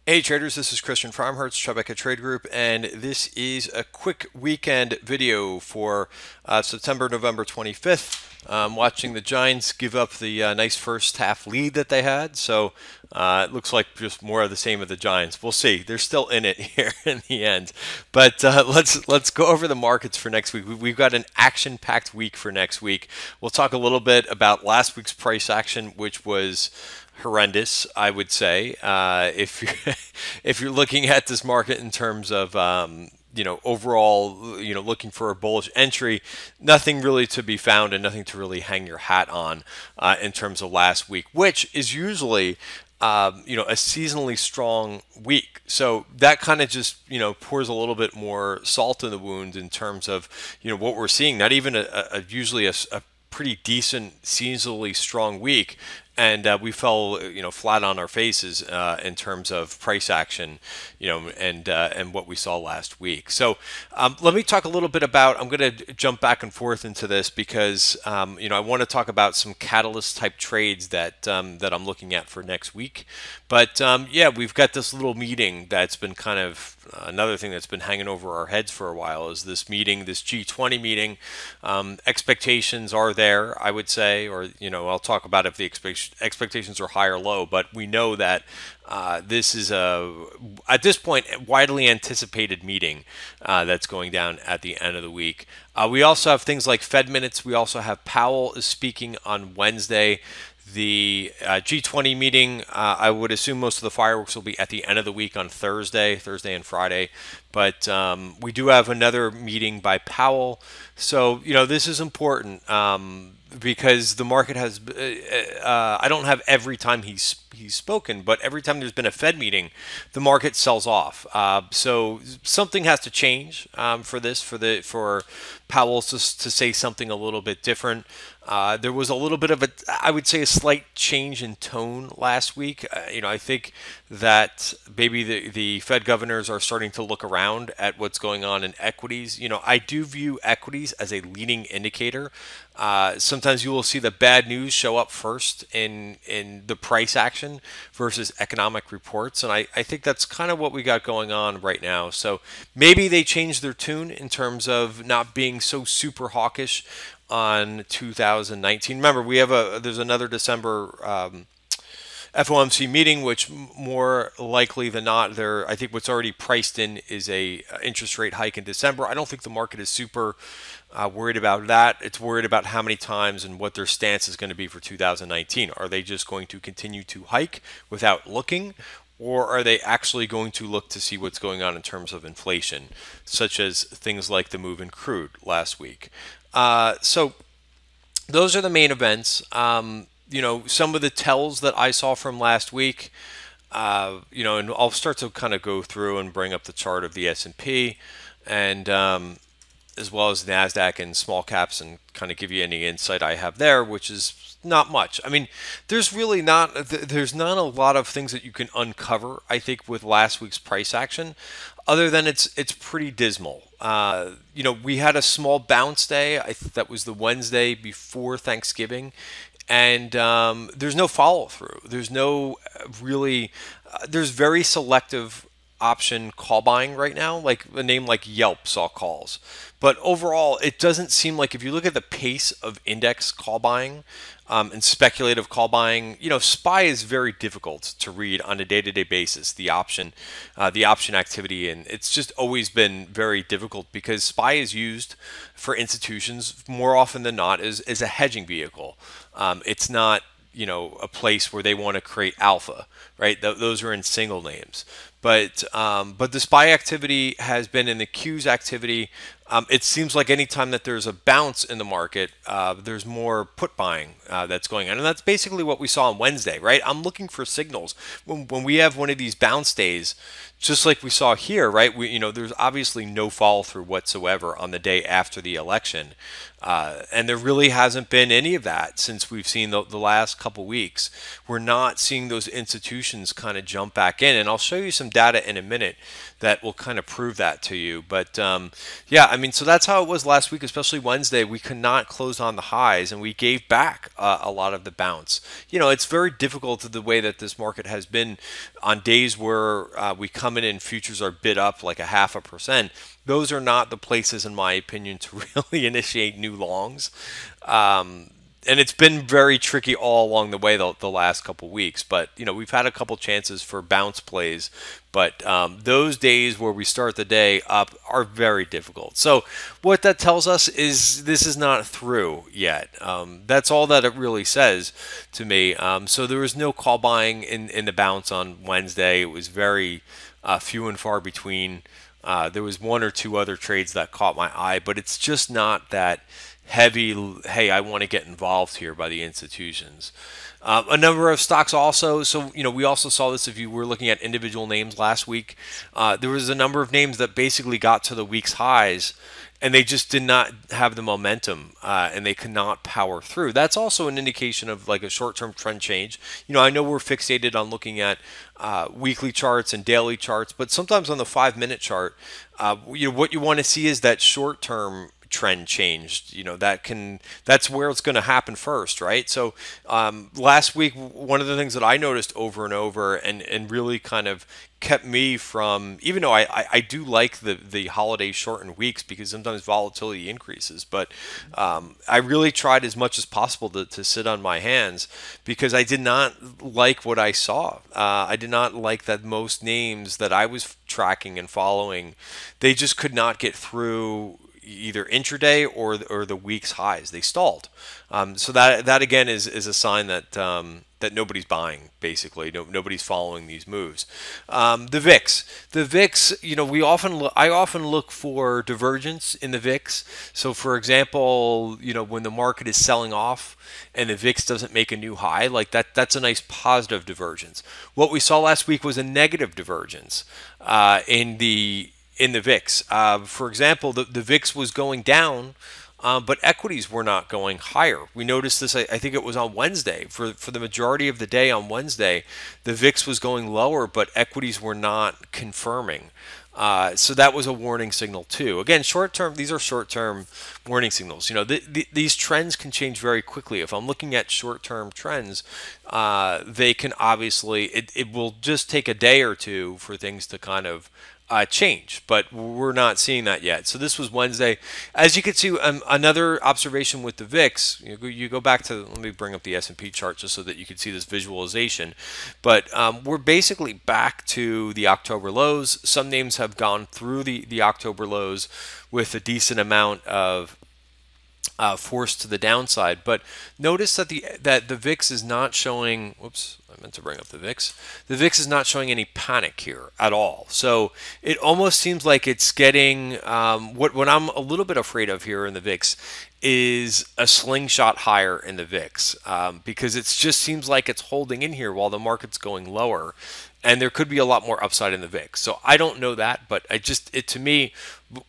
Hey traders, this is Christian from Tribeca Trade Group, and this is a quick weekend video for September, November 25th. Watching the Giants give up the nice first half lead that they had, so it looks like just more of the same of the Giants. We'll see. They're still in it here in the end, but let's go over the markets for next week. We've got an action-packed week for next week. We'll talk a little bit about last week's price action, which was horrendous, I would say. If you're if you're looking at this market in terms of overall, looking for a bullish entry, nothing really to be found and nothing to really hang your hat on in terms of last week, which is usually a seasonally strong week. So that kind of just, pours a little bit more salt in the wound in terms of, what we're seeing. Not even usually a pretty decent seasonally strong week, and we fell flat on our faces in terms of price action, and what we saw last week. So let me talk a little bit about. I'm going to jump back and forth into this because I want to talk about some catalyst type trades that I'm looking at for next week. But yeah, we've got this little meeting that's been kind of another thing that's been hanging over our heads for a while is this meeting, this G20 meeting. Expectations are there, I would say, or I'll talk about if the expectations are high or low. But we know that this is at this point, widely anticipated meeting that's going down at the end of the week. We also have things like Fed minutes. We also have Powell is speaking on Wednesday. The G20 meeting, I would assume most of the fireworks will be at the end of the week on Thursday and Friday. But we do have another meeting by Powell. So, this is important because the market has, I don't have every time he's spoken, but every time there's been a Fed meeting, the market sells off. So something has to change for Powell to say something a little bit different. There was a little bit of I would say, a slight change in tone last week. I think that maybe the Fed governors are starting to look around at what's going on in equities. I do view equities as a leading indicator. Sometimes you will see the bad news show up first in the price action versus economic reports, and I think that's kind of what we got going on right now. So maybe they changed their tune in terms of not being so super hawkish on 2019. Remember, there's another December FOMC meeting, which more likely than not, I think what's already priced in is a interest rate hike in December. I don't think the market is super worried about that. It's worried about how many times and what their stance is going to be for 2019. Are they just going to continue to hike without looking? Or are they actually going to look to see what's going on in terms of inflation, such as things like the move in crude last week? So those are the main events. Some of the tells that I saw from last week, and I'll start to kind of go through and bring up the chart of the S&P and as well as NASDAQ and small caps and kind of give you any insight I have there, which is not much. I mean, there's not a lot of things that you can uncover, I think, with last week's price action, other than it's pretty dismal. We had a small bounce day. That was the Wednesday before Thanksgiving, and there's no follow through. There's no really. There's very selective option call buying right now. Like a name like Yelp saw calls, but overall, it doesn't seem like, if you look at the pace of index call buying and speculative call buying, SPY is very difficult to read on a day-to-day basis. The option activity, and it's just always been very difficult because SPY is used for institutions more often than not as a hedging vehicle. It's not a place where they want to create alpha, right? Those are in single names. But the SPY activity has been in the Qs activity. It seems like anytime that there's a bounce in the market, there's more put buying that's going on. And that's basically what we saw on Wednesday, right? I'm looking for signals. When we have one of these bounce days, just like we saw here, right? There's obviously no follow through whatsoever on the day after the election. And there really hasn't been any of that since we've seen the last couple weeks. We're not seeing those institutions kind of jump back in. And I'll show you some data in a minute that will kind of prove that to you. But yeah, I mean, so that's how it was last week, especially Wednesday. We could not close on the highs and we gave back a lot of the bounce. You know, it's very difficult the way that this market has been on days where we come in and futures are bid up like a 0.5%. Those are not the places, in my opinion, to really initiate new longs. And it's been very tricky all along the way the last couple weeks. But, you know, we've had a couple chances for bounce plays. But those days where we start the day up are very difficult. So what that tells us is this is not through yet. That's all that it really says to me. So there was no call buying in the bounce on Wednesday. It was very few and far between. There was one or two other trades that caught my eye, but it's just not that heavy, hey, I want to get involved here by the institutions. A number of stocks also, so you know, we also saw this if you were looking at individual names last week. There was a number of names that basically got to the week's highs and they just did not have the momentum and they could not power through. That's also an indication of like a short-term trend change. You know, I know we're fixated on looking at weekly charts and daily charts, but sometimes on the 5-minute chart, you know, what you want to see is that short-term trend changed. You know, that's where it's going to happen first, right? So last week, one of the things that I noticed over and over and really kind of kept me from, even though I do like the holiday shortened weeks because sometimes volatility increases, but I really tried as much as possible to sit on my hands because I did not like what I saw. I did not like that most names that I was tracking and following, they just could not get through either intraday or the week's highs. They stalled. So that again is a sign that that nobody's buying. Basically, nobody's following these moves. The VIX, you know, I often look for divergence in the VIX. So, for example, you know, when the market is selling off and the VIX doesn't make a new high, like that's a nice positive divergence. What we saw last week was a negative divergence in the VIX. For example, the VIX was going down, but equities were not going higher. We noticed this, I think it was on Wednesday. For the majority of the day on Wednesday, the VIX was going lower, but equities were not confirming. So that was a warning signal too. Again, short-term, these are short-term warning signals. You know, these trends can change very quickly. If I'm looking at short-term trends, they can obviously, it will just take a day or two for things to kind of change, but we're not seeing that yet. So this was Wednesday. As you can see, another observation with the VIX, you go back to, let me bring up the S&P chart just so that you can see this visualization. But we're basically back to the October lows. Some names have gone through the October lows with a decent amount of force to the downside, but notice that the VIX is not showing. Whoops, I meant to bring up the VIX. The VIX is not showing any panic here at all. So it almost seems like it's getting what I'm a little bit afraid of here in the VIX is a slingshot higher in the VIX because it just seems like it's holding in here while the market's going lower. And there could be a lot more upside in the VIX. So I don't know that, but to me,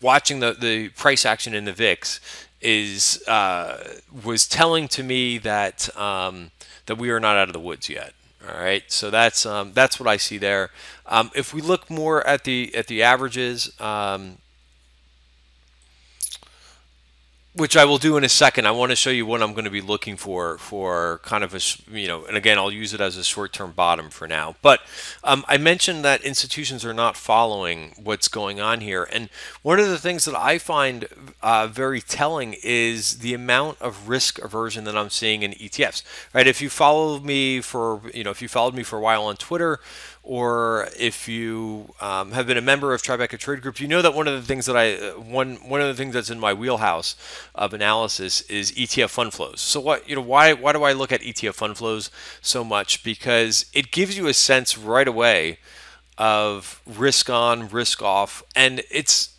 watching the price action in the VIX was telling to me that that we are not out of the woods yet. All right, so that's what I see there. If we look more at the averages, which I will do in a second, I want to show you what I'm going to be looking for kind of a, you know, and again, I'll use it as a short-term bottom for now. But I mentioned that institutions are not following what's going on here. And one of the things that I find very telling is the amount of risk aversion that I'm seeing in ETFs, right? If you followed me for a while on Twitter, or if you have been a member of Tribeca Trade Group, you know that one of the things that one of the things that's in my wheelhouse of analysis is ETF fund flows. So why do I look at ETF fund flows so much? Because it gives you a sense right away of risk on, risk off, and it's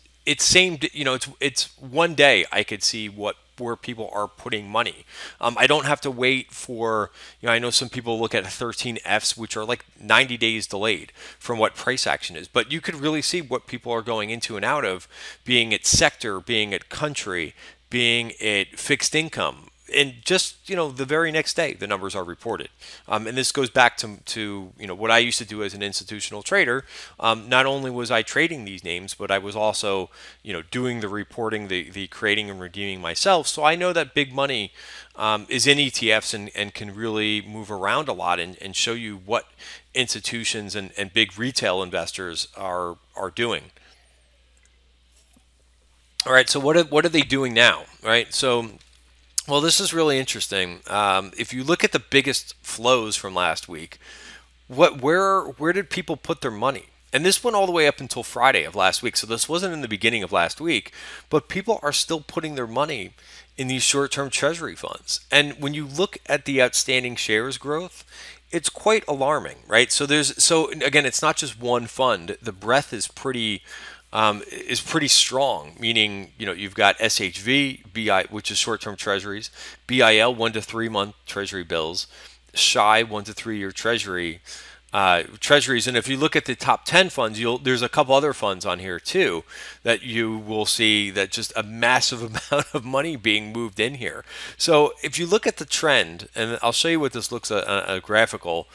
one day I could see where people are putting money. I don't have to wait for, I know some people look at 13Fs, which are like 90 days delayed from what price action is, but you could really see what people are going into and out of, being it sector, being it country, being it fixed income. And just, the very next day, the numbers are reported. And this goes back to what I used to do as an institutional trader. Not only was I trading these names, but I was also, doing the reporting, the creating and redeeming myself. So I know that big money is in ETFs and can really move around a lot and show you what institutions and big retail investors are doing. All right, so what are they doing now? Right, so well, this is really interesting. If you look at the biggest flows from last week, where did people put their money? And this went all the way up until Friday of last week. So this wasn't in the beginning of last week, but people are still putting their money in these short-term treasury funds. And when you look at the outstanding shares growth, it's quite alarming, right? So again, it's not just one fund. The breadth is pretty strong, meaning you've got SHV, BI, which is short-term treasuries, BIL 1 to 3 month treasury bills, SHI 1 to 3 year treasuries, and if you look at the top 10 funds, there's a couple other funds on here too that you will see that just a massive amount of money being moved in here. So if you look at the trend, and I'll show you what this looks like, a graphical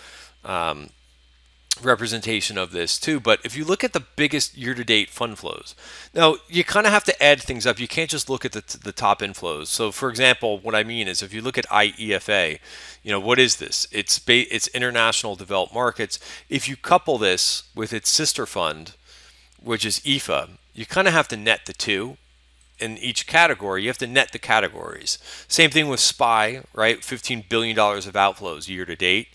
representation of this too, but if you look at the biggest year-to-date fund flows, now you kind of have to add things up. You can't just look at the top inflows. So for example, what I mean is if you look at IEFA, what is this? It's International Developed Markets. If you couple this with its sister fund, which is EFA, you kind of have to net the two. In each category, you have to net the categories. Same thing with SPY, right? $15 billion of outflows year to date.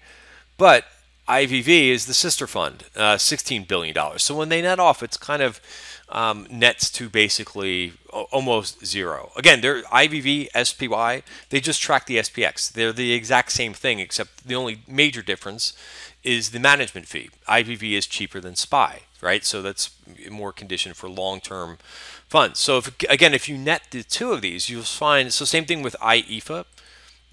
But IVV is the sister fund, $16 billion. So when they net off, it's kind of nets to basically almost zero. Again, they're IVV, SPY, they just track the SPX. They're the exact same thing, except the only major difference is the management fee. IVV is cheaper than SPY, right? So that's more conditioned for long-term funds. So if you net the two of these, you'll find, so same thing with IEFA,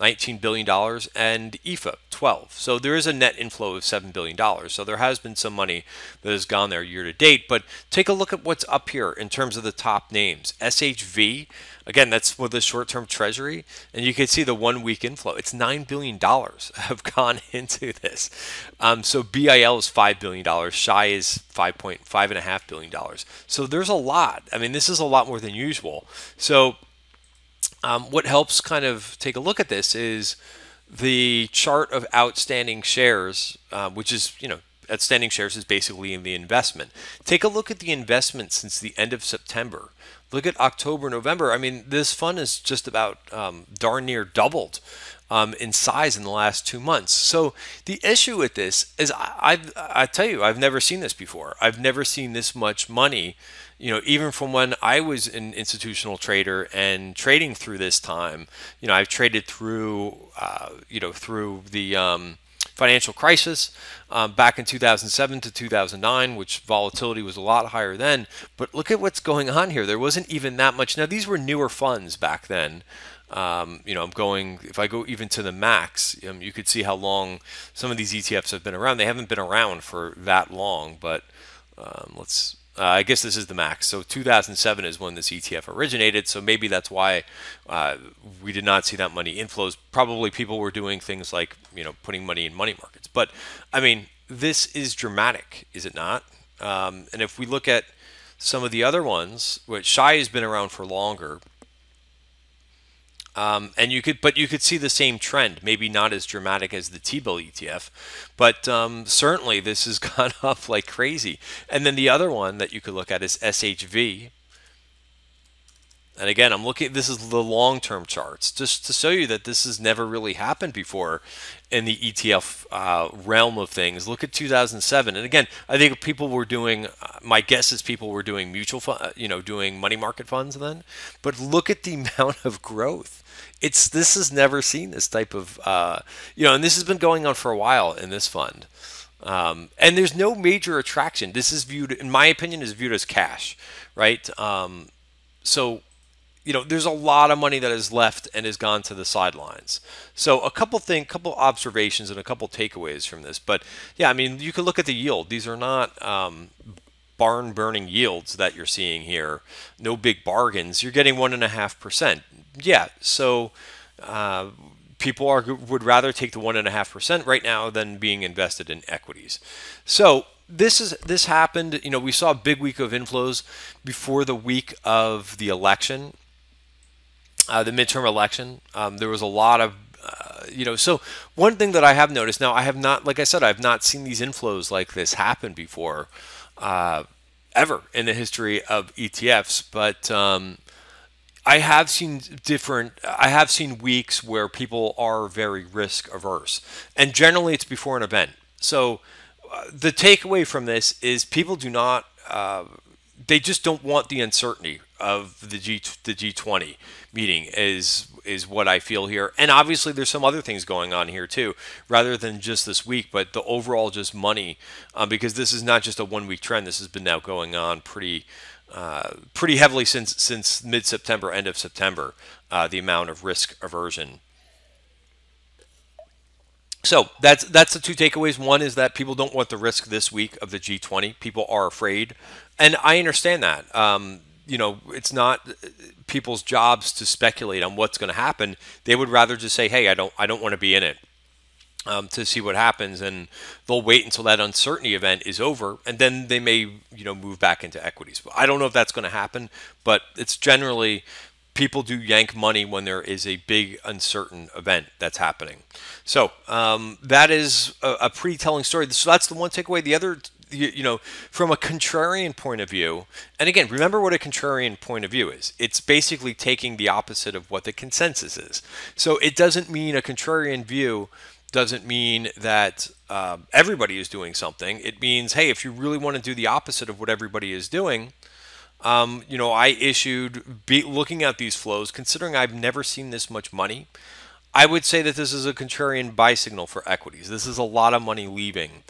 $19 billion, and EFA, 12. So there is a net inflow of $7 billion. So there has been some money that has gone there year to date. But take a look at what's up here in terms of the top names. SHV, again, that's with the short-term treasury. And you can see the 1 week inflow. It's $9 billion have gone into this. So BIL is $5 billion. SHI is $5.5 billion. So there's a lot. I mean, this is a lot more than usual. So what helps kind of take a look at this is the chart of outstanding shares, which is, outstanding shares is basically in the investment. Take a look at the investment since the end of September. Look at October, November. I mean, this fund is just about darn near doubled in size in the last 2 months. So the issue with this is I tell you, I've never seen this before. I've never seen this much money, even from when I was an institutional trader and trading through this time. I've traded through, through the financial crisis back in 2007 to 2009, which volatility was a lot higher then. But look at what's going on here. There wasn't even that much. Now, these were newer funds back then. If I go even to the max, you could see how long some of these ETFs have been around. They haven't been around for that long, but I guess this is the max. So 2007 is when this ETF originated. So maybe that's why we did not see that money inflows. Probably people were doing things like, putting money in money markets. But I mean, this is dramatic, is it not? And if we look at some of the other ones, which SHI has been around for longer, and you could see the same trend, maybe not as dramatic as the T-bill ETF, but certainly this has gone up like crazy. And then the other one that you could look at is SHV. And again, this is the long-term charts, just to show you that this has never really happened before in the ETF realm of things. Look at 2007. And again, I think people were doing, my guess is people were doing mutual fund, doing money market funds then. But look at the amount of growth. This has never seen this type of, and this has been going on for a while in this fund. And there's no major attraction. This is viewed, in my opinion, is viewed as cash, right? So there's a lot of money that is left and has gone to the sidelines. So a couple observations and a couple takeaways from this. But yeah, I mean, you can look at the yield. These are not barn burning yields that you're seeing here, no big bargains, you're getting 1.5%. Yeah, so people would rather take the 1.5% right now than being invested in equities. So this happened. We saw a big week of inflows before the week of the election, the midterm election. There was a lot of so one thing that I have noticed now, I have not, like I said, I've not seen these inflows like this happen before, ever in the history of ETFs. But I have seen weeks where people are very risk averse, and generally it's before an event. So the takeaway from this is people do not, they just don't want the uncertainty of the G20 meeting is what I feel here. And obviously there's some other things going on here too, rather than just this week, but the overall just money, because this is not just a 1 week trend. This has been now going on pretty heavily since mid-September, end of September, the amount of risk aversion. So that's the two takeaways. One is that people don't want the risk this week of the G20. People are afraid, and I understand that. It's not people's jobs to speculate on what's going to happen. They would rather just say, "Hey, I don't want to be in it." To see what happens, and they'll wait until that uncertainty event is over, and then they may move back into equities. But I don't know if that's going to happen, but it's generally people do yank money when there is a big uncertain event that's happening. So that is a pretty telling story. So that's the one takeaway. The other, from a contrarian point of view, and again, remember what a contrarian point of view is. It's basically taking the opposite of what the consensus is. So it doesn't mean a contrarian view doesn't mean that everybody is doing something. It means, hey, if you really want to do the opposite of what everybody is doing, I issued, looking at these flows, considering I've never seen this much money, I would say that this is a contrarian buy signal for equities. This is a lot of money leaving.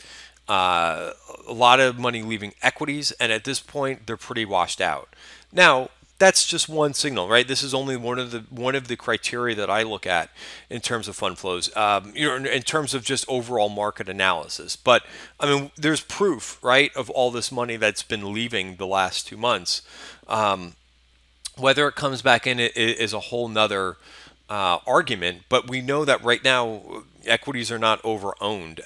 A lot of money leaving equities, and at this point, they're pretty washed out. Now, that's just one signal, right? This is only one of the criteria that I look at in terms of fund flows, in terms of just overall market analysis. But I mean, there's proof, right, of all this money that's been leaving the last 2 months. Whether it comes back in is a whole nother argument. But we know that right now equities are not over-owned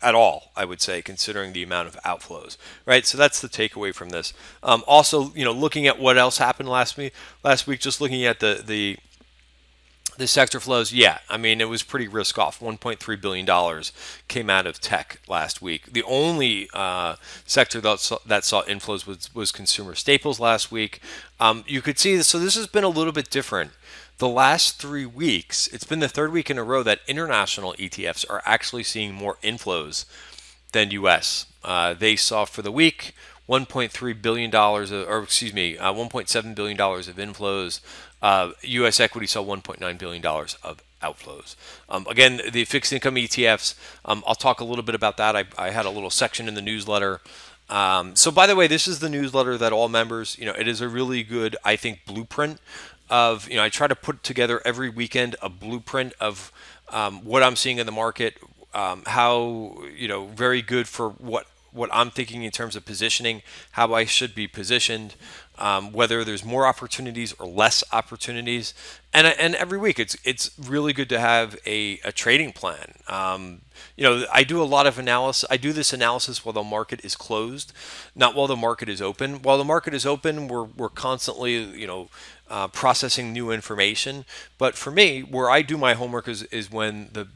at all, I would say, considering the amount of outflows, right? So that's the takeaway from this. Also, looking at what else happened last week, just looking at the sector flows, yeah, I mean, it was pretty risk off. $1.3 billion came out of tech last week. The only sector that saw inflows was consumer staples last week. You could see this, so this has been a little bit different. The last 3 weeks, it's been the third week in a row that international ETFs are actually seeing more inflows than U.S. They saw for the week $1.3 billion, $1.7 billion of inflows. U.S. equity saw $1.9 billion of outflows. Again, the fixed income ETFs, I'll talk a little bit about that. I had a little section in the newsletter. So by the way, this is the newsletter that all members, it is a really good, I think, blueprint of, I try to put together every weekend a blueprint of what I'm seeing in the market, how, very good for what I'm thinking in terms of positioning, how I should be positioned, whether there's more opportunities or less opportunities. And every week it's really good to have a trading plan. I do a lot of analysis. I do this analysis while the market is closed, not while the market is open. While the market is open, we're constantly, processing new information. But for me, where I do my homework is when the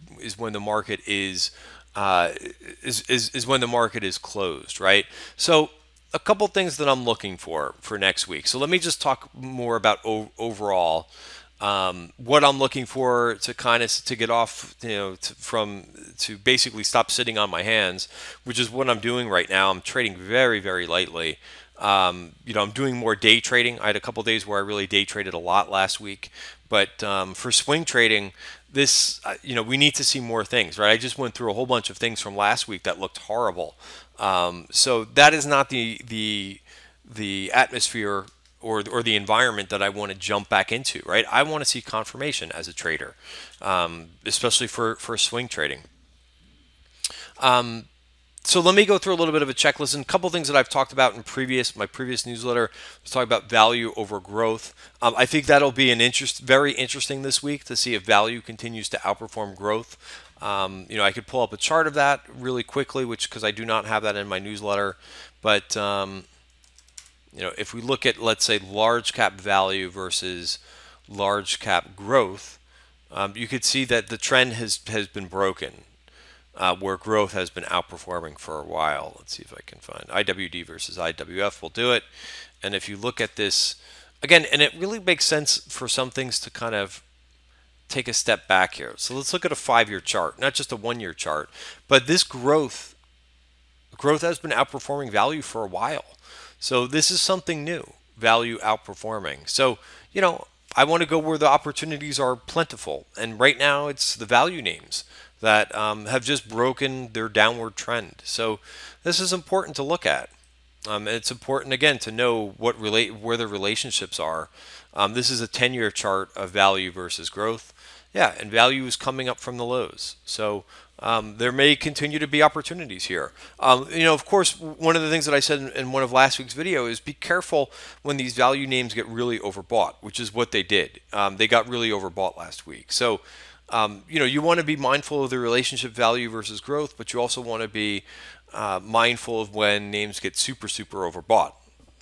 market is when the market is closed, right? So a couple things that I'm looking for next week. So let me just talk more about overall what I'm looking for to to get off, to basically stop sitting on my hands, which is what I'm doing right now. I'm trading very, very lightly. I'm doing more day trading. I had a couple days where I really day traded a lot last week, but for swing trading, this, we need to see more things, right? I just went through a whole bunch of things from last week that looked horrible. So that is not the atmosphere or the environment that I want to jump back into, right? I want to see confirmation as a trader, especially for swing trading. So let me go through a little bit of a checklist and a couple things that I've talked about in my previous newsletter. Was talking about value over growth. I think that'll be very interesting this week to see if value continues to outperform growth. I could pull up a chart of that really quickly, because I do not have that in my newsletter. But if we look at, let's say, large cap value versus large cap growth, you could see that the trend has been broken. Where growth has been outperforming for a while. Let's see if I can find IWD versus IWF. We'll do it. And if you look at this, again, and it really makes sense for some things to kind of take a step back here. So let's look at a 5-year chart, not just a 1-year chart. But this growth has been outperforming value for a while. So this is something new, value outperforming. So, I want to go where the opportunities are plentiful. And right now it's the value names that have just broken their downward trend. So this is important to look at. It's important, again, to know where the relationships are. This is a 10-year chart of value versus growth. Yeah, and value is coming up from the lows. So there may continue to be opportunities here. Of course, one of the things that I said in one of last week's video is be careful when these value names get really overbought, which is what they did. They got really overbought last week. So you want to be mindful of the relationship value versus growth, but you also want to be mindful of when names get super, super overbought.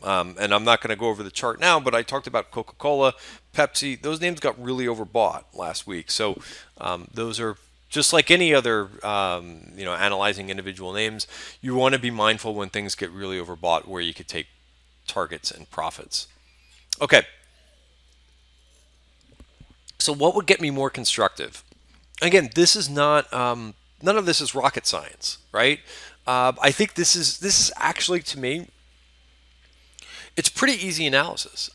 And I'm not going to go over the chart now, but I talked about Coca-Cola, Pepsi. Those names got really overbought last week. So those are just like any other, analyzing individual names. You want to be mindful when things get really overbought where you could take targets and profits. Okay. So what would get me more constructive? Again, this is not, none of this is rocket science, right? I think this is actually, to me, it's pretty easy analysis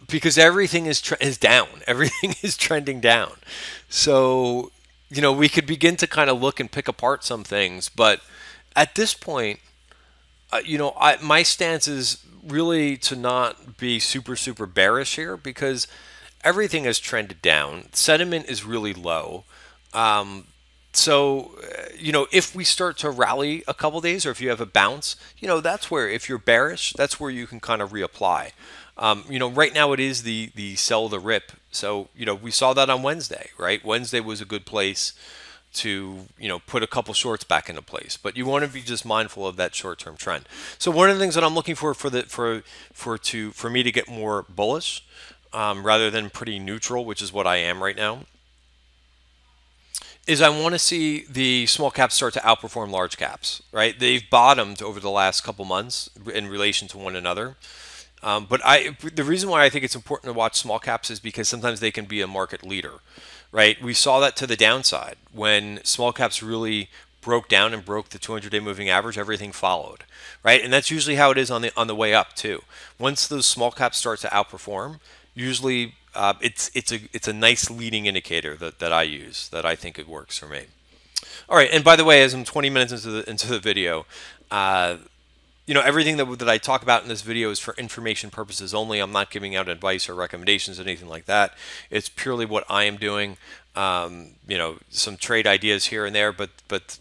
because everything is down. Everything is trending down. So, we could begin to kind of look and pick apart some things. But at this point, my stance is really to not be super, super bearish here because everything has trended down. Sentiment is really low. So, if we start to rally a couple days or if you have a bounce, that's where, if you're bearish, that's where you can kind of reapply. Right now it is the sell the rip. So, we saw that on Wednesday, right? Wednesday was a good place to, put a couple shorts back into place. But you want to be just mindful of that short-term trend. So one of the things that I'm looking for me to get more bullish, rather than pretty neutral, which is what I am right now, is I want to see the small caps start to outperform large caps, right? They've bottomed over the last couple months in relation to one another. But the reason why I think it's important to watch small caps is because sometimes they can be a market leader, right? We saw that to the downside when small caps really broke down and broke the 200-day moving average. Everything followed, right? And that's usually how it is on the way up too. Once those small caps start to outperform, usually it's a nice leading indicator that I use, that I think it works for me. All right, and by the way, as I'm 20 minutes into the video, everything that I talk about in this video is for information purposes only. I'm not giving out advice or recommendations or anything like that. It's purely what I am doing. Some trade ideas here and there, but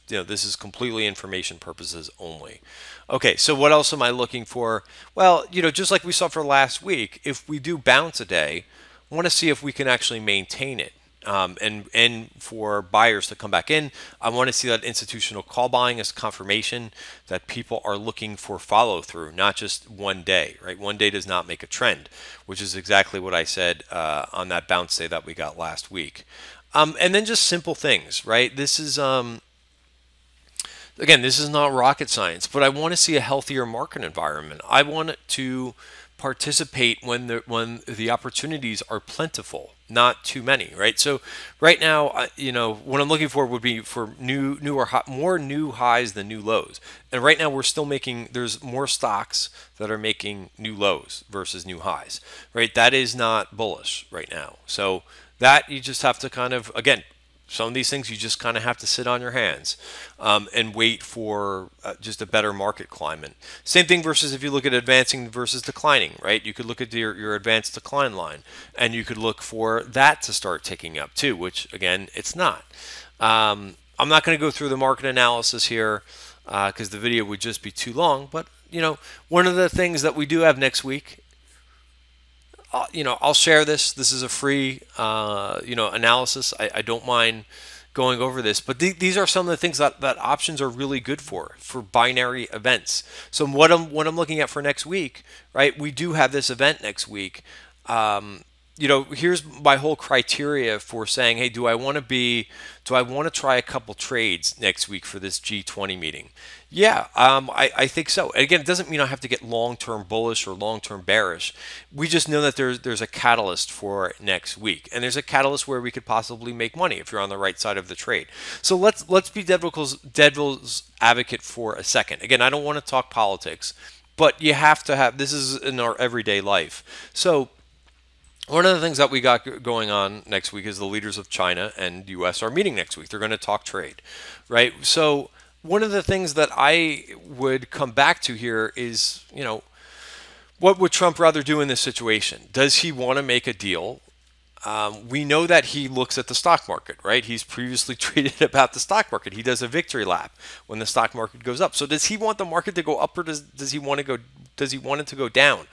this is completely information purposes only. Okay, so what else am I looking for? Well, just like we saw for last week, if we do bounce a day, I want to see if we can actually maintain it. And for buyers to come back in, I want to see that institutional call buying as confirmation that people are looking for follow through, not just one day, right? One day does not make a trend, which is exactly what I said on that bounce day that we got last week. And then just simple things, right? This is again, this is not rocket science, but I want to see a healthier market environment. I want to participate when the opportunities are plentiful, not too many, right? So right now, what I'm looking for would be for more new highs than new lows. And right now we're still there's more stocks that are making new lows versus new highs, right? That is not bullish right now. So that you just have to kind of, again, some of these things you just kind of have to sit on your hands and wait for just a better market climate. Same thing versus if you look at advancing versus declining, right? You could look at your advanced decline line and you could look for that to start ticking up too, which again, it's not. I'm not going to go through the market analysis here because the video would just be too long. But one of the things that we do have next week, I'll share this. This is a free, analysis. I don't mind going over this, but these are some of the things that options are really good for binary events. So what I'm looking at for next week, right? We do have this event next week. Here's my whole criteria for saying, hey, do I want to try a couple trades next week for this G20 meeting? Yeah, I think so. And again, it doesn't mean I have to get long-term bullish or long-term bearish. We just know that there's a catalyst for next week, and there's a catalyst where we could possibly make money if you're on the right side of the trade. So let's be devil's advocate for a second. Again, I don't want to talk politics, but you have to have, this is in our everyday life. So one of the things that we got going on next week is the leaders of China and U.S. are meeting next week. They're going to talk trade, right? So one of the things that I would come back to here is, what would Trump rather do in this situation? Does he want to make a deal? We know that he looks at the stock market, right? He's previously tweeted about the stock market. He does a victory lap when the stock market goes up. So does he want the market to go up, or does he want it to go down?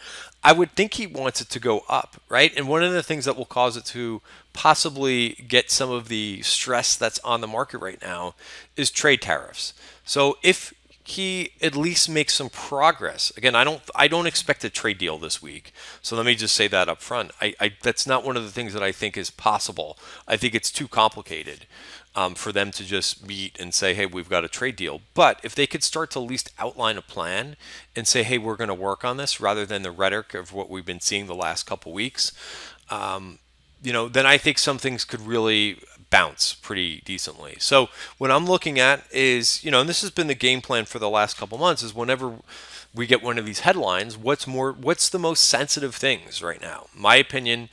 I would think he wants it to go up, right? And one of the things that will cause it to possibly get some of the stress that's on the market right now is trade tariffs. So if he at least makes some progress. Again, I don't expect a trade deal this week. So let me just say that up front. That's not one of the things that I think is possible. I think it's too complicated for them to just meet and say, hey, we've got a trade deal. But if they could start to at least outline a plan and say, hey, we're going to work on this, rather than the rhetoric of what we've been seeing the last couple weeks, then I think some things could really bounce pretty decently. So what I'm looking at is, and this has been the game plan for the last couple months, is whenever we get one of these headlines, what's the most sensitive things right now? My opinion,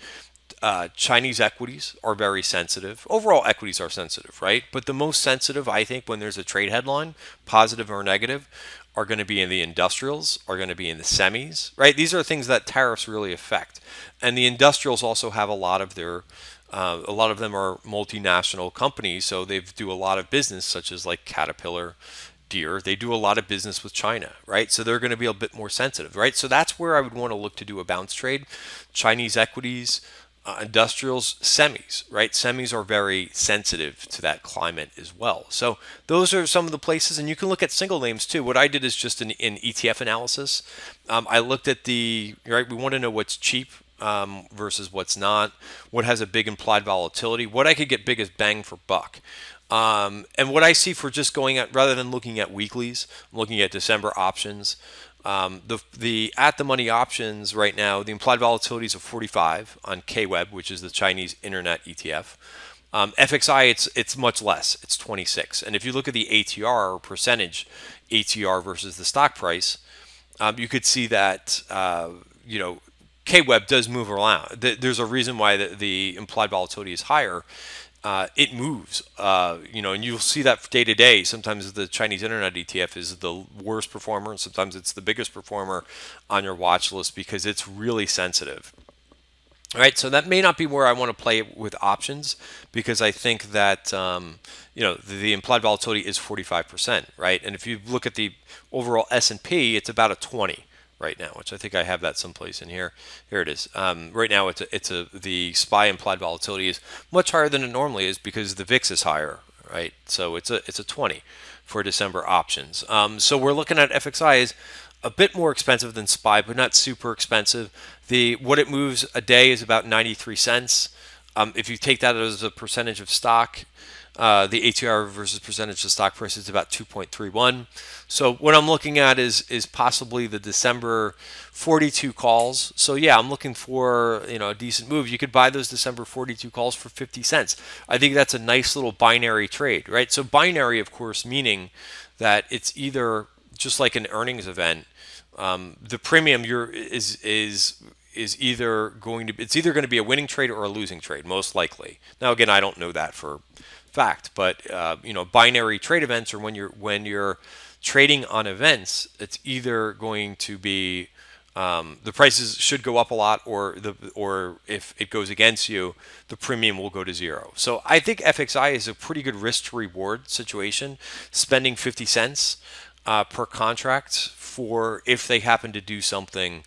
Chinese equities are very sensitive. Overall equities are sensitive, right? But the most sensitive, I think, when there's a trade headline, positive or negative, are going to be in the industrials, are going to be in the semis, right? These are things that tariffs really affect. And the industrials also have a lot of them are multinational companies, so they do a lot of business, such as like Caterpillar, Deere. They do a lot of business with China, right? So they're going to be a bit more sensitive, right? So that's where I would want to look to do a bounce trade. Chinese equities, industrials, semis, right? Semis are very sensitive to that climate as well. So those are some of the places, and you can look at single names too. What I did is just an ETF analysis. I looked at we want to know what's cheap versus what's not, what has a big implied volatility, what I could get big as bang for buck. And what I see for just going at, rather than looking at weeklies, I'm looking at December options. The at the money options right now, the implied volatility is of 45 on KWEB, which is the Chinese internet ETF. FXI, it's much less. It's 26. And if you look at the ATR, or percentage ATR versus the stock price, you could see that KWEB does move around. There's a reason why the implied volatility is higher. It moves, and you'll see that day to day. Sometimes the Chinese internet ETF is the worst performer, and sometimes it's the biggest performer on your watch list because it's really sensitive. All right, so that may not be where I want to play with options, because I think that the implied volatility is 45%, right? And if you look at the overall S&P, it's about a 20 right now, which I think I have that someplace in here. Here it is. Right now, the SPY implied volatility is much higher than it normally is because the VIX is higher, right? So it's a 20 for December options. So we're looking at FXI is a bit more expensive than SPY, but not super expensive. What it moves a day is about 93 cents. If you take that as a percentage of stock, the ATR versus percentage of stock price is about 2.31. So what I'm looking at is possibly the December 42 calls. So yeah, I'm looking for a decent move. You could buy those December 42 calls for 50 cents. I think that's a nice little binary trade, right? So binary, of course, meaning that it's either just like an earnings event. The premium is either going to be a winning trade or a losing trade, most likely. Now again, I don't know that for fact, but binary trade events, or when you're trading on events, it's either going to be the prices should go up a lot, or if it goes against you, the premium will go to zero. So I think FXI is a pretty good risk to reward situation, spending 50 cents per contract for if they happen to do something.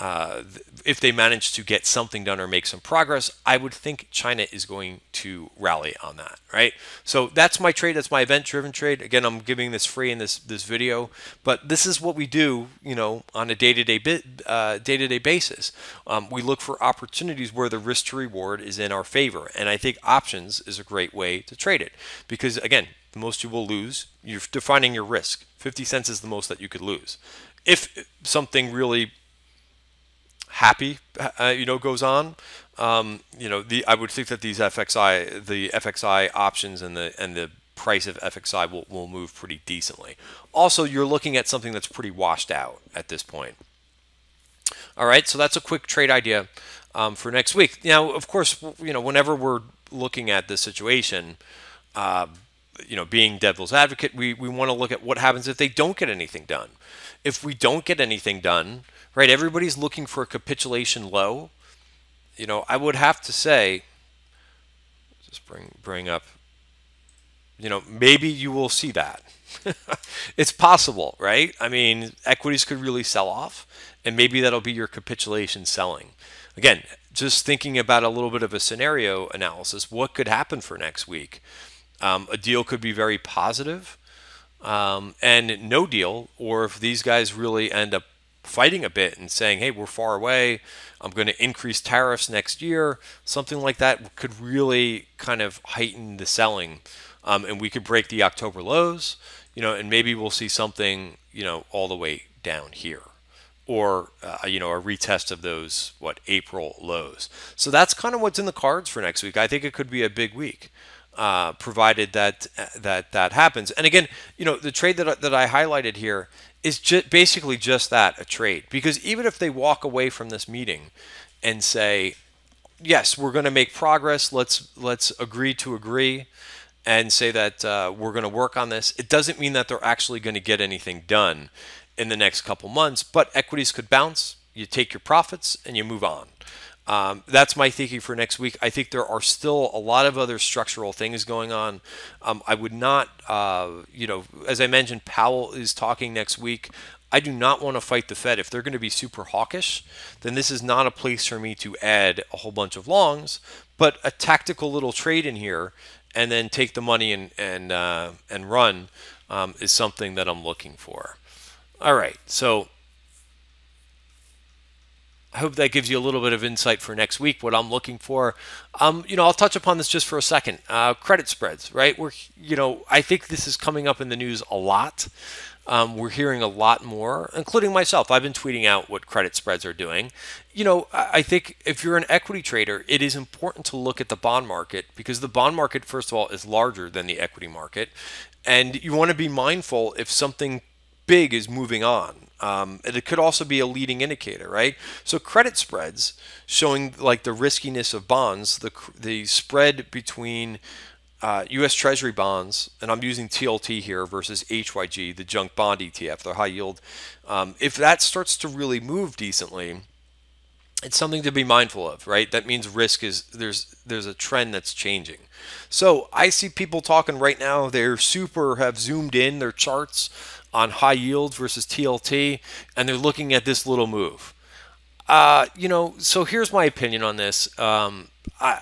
If they manage to get something done or make some progress, I would think China is going to rally on that, right? So that's my trade. That's my event-driven trade. Again, I'm giving this free in this video, but this is what we do, on a day-to-day basis. We look for opportunities where the risk to reward is in our favor, and I think options is a great way to trade it because, again, the most you will lose. You're defining your risk. 50 cents is the most that you could lose. If something really happy, goes on. I would think that the FXI options and the price of FXI will move pretty decently. Also, you're looking at something that's pretty washed out at this point. All right, so that's a quick trade idea for next week. Now, of course, whenever we're looking at this situation, being devil's advocate, we want to look at what happens if they don't get anything done. If we don't get anything done, right, everybody's looking for a capitulation low. I would have to say, just bring up, maybe you will see that. It's possible, right? I mean, equities could really sell off, and maybe that'll be your capitulation selling. Again, just thinking about a little bit of a scenario analysis, what could happen for next week? A deal could be very positive, and no deal, or if these guys really end up fighting a bit and saying, hey, we're far away, I'm going to increase tariffs next year, something like that could really kind of heighten the selling, and we could break the October lows, and maybe we'll see something, all the way down here, or a retest of those April lows. So that's kind of what's in the cards for next week. I think it could be a big week, provided that happens. And again, the trade that I highlighted here is basically just that, a trade. Because even if they walk away from this meeting and say, yes, we're going to make progress, let's agree to agree, and say that we're going to work on this, it doesn't mean that they're actually going to get anything done in the next couple months. But equities could bounce, you take your profits, and you move on. That's my thinking for next week. I think there are still a lot of other structural things going on. I would not, as I mentioned, Powell is talking next week. I do not want to fight the Fed. If they're going to be super hawkish, then this is not a place for me to add a whole bunch of longs, but a tactical little trade in here and then take the money and run is something that I'm looking for. All right, so I hope that gives you a little bit of insight for next week, what I'm looking for. I'll touch upon this just for a second. Credit spreads, right? I think this is coming up in the news a lot. We're hearing a lot more, including myself. I've been tweeting out what credit spreads are doing. I think if you're an equity trader, it is important to look at the bond market because the bond market, first of all, is larger than the equity market. And you want to be mindful if something big is moving on. And it could also be a leading indicator, right? So credit spreads showing like the riskiness of bonds, the spread between U.S. Treasury bonds, and I'm using TLT here versus HYG, the junk bond ETF, the high yield. If that starts to really move decently, it's something to be mindful of, right? That means risk is there's a trend that's changing. So I see people talking right now. Have zoomed in their charts on high yield versus TLT, and they're looking at this little move. So here's my opinion on this. I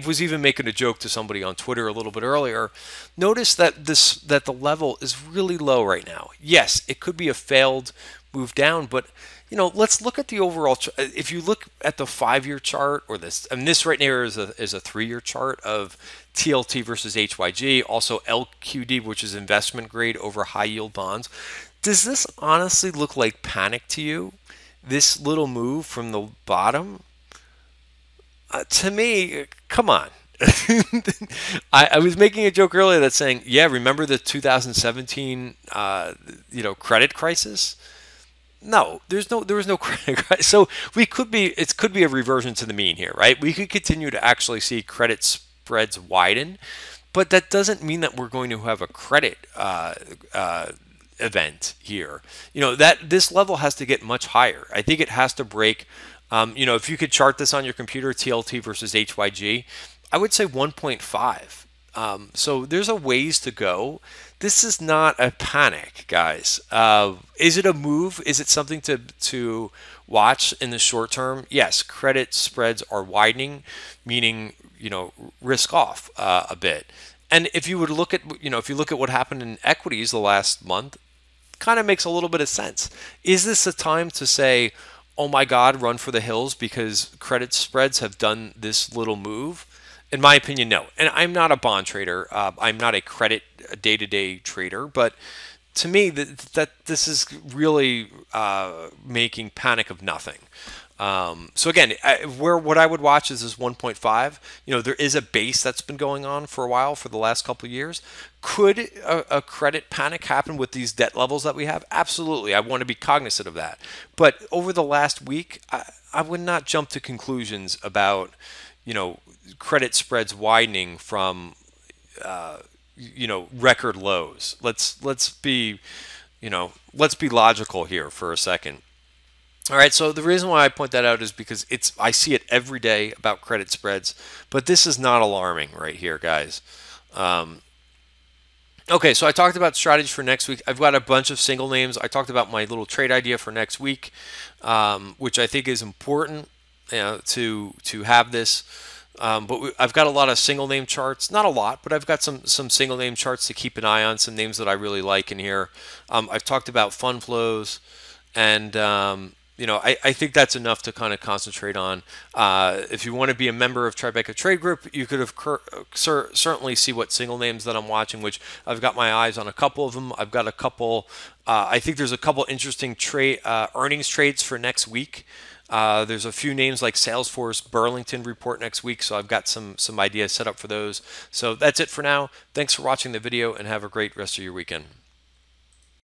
was even making a joke to somebody on Twitter a little bit earlier. Notice that the level is really low right now. Yes, it could be a failed move down, but let's look at the overall. If you look at the 5-year chart or this, and this right here is a 3-year chart of TLT versus HYG, also LQD, which is investment grade over high yield bonds. Does this honestly look like panic to you? This little move from the bottom? To me, come on. I was making a joke earlier that's saying, yeah, remember the 2017 credit crisis? No, there was no credit crisis. So it could be a reversion to the mean here, right? We could continue to actually see credit spreads widen, but that doesn't mean that we're going to have a credit event here. That this level has to get much higher. I think it has to break. If you could chart this on your computer, TLT versus HYG, I would say 1.5. So there's a ways to go. This is not a panic, guys. Is it a move? Is it something to watch in the short term? Yes, credit spreads are widening, meaning risk off a bit. And if you would look at if you look at what happened in equities the last month, kind of makes a little bit of sense. Is this a time to say, oh my God, run for the hills because credit spreads have done this little move? In my opinion, no. And I'm not a bond trader. I'm not a credit day-to-day trader. But to me, that this is really making panic of nothing. So again, what I would watch is this 1.5. There is a base that's been going on for a while for the last couple of years. Could a credit panic happen with these debt levels that we have? Absolutely. I want to be cognizant of that. But over the last week, I would not jump to conclusions about, credit spreads widening from, record lows. Let's be logical here for a second. All right, so the reason why I point that out is because I see it every day about credit spreads, but this is not alarming right here, guys. Okay, so I talked about strategy for next week. I've got a bunch of single names. I talked about my little trade idea for next week, which I think is important to have this. But I've got a lot of single name charts, not a lot, but I've got some single name charts to keep an eye on, some names that I really like in here. I've talked about fund flows, and I think that's enough to kind of concentrate on. If you want to be a member of Tribeca Trade Group, you could have certainly see what single names that I'm watching, which I've got my eyes on a couple of them. I've got a couple. I think there's a couple interesting earnings trades for next week. There's a few names like Salesforce, Burlington report next week, so I've got some ideas set up for those. So that's it for now. Thanks for watching the video, and have a great rest of your weekend.